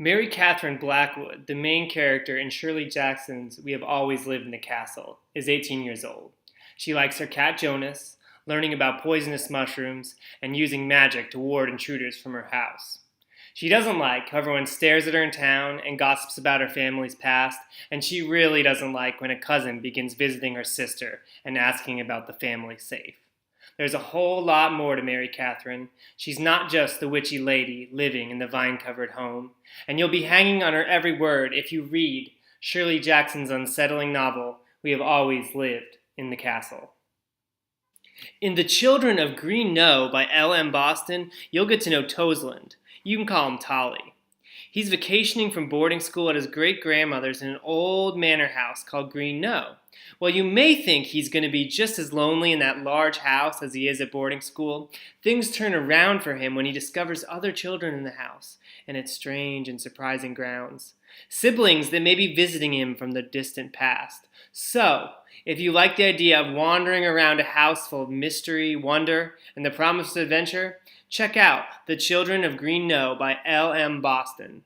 Mary Katherine Blackwood, the main character in Shirley Jackson's We Have Always Lived in the Castle, is 18 years old. She likes her cat Jonas, learning about poisonous mushrooms, and using magic to ward intruders from her house. She doesn't like how everyone stares at her in town and gossips about her family's past, and she really doesn't like when a cousin begins visiting her sister and asking about the family safe. There's a whole lot more to Mary Katherine. She's not just the witchy lady living in the vine-covered home, and you'll be hanging on her every word if you read Shirley Jackson's unsettling novel, We Have Always Lived in the Castle. In The Children of Green No by L.M. Boston, you'll get to know Toseland. You can call him Tolly. He's vacationing from boarding school at his great-grandmother's in an old manor house called Green No. While you may think he's going to be just as lonely in that large house as he is at boarding school, things turn around for him when he discovers other children in the house and its strange and surprising grounds. Siblings that may be visiting him from the distant past. So, if you like the idea of wandering around a house full of mystery, wonder, and the promise of adventure, check out The Children of Green No by L.M. Boston.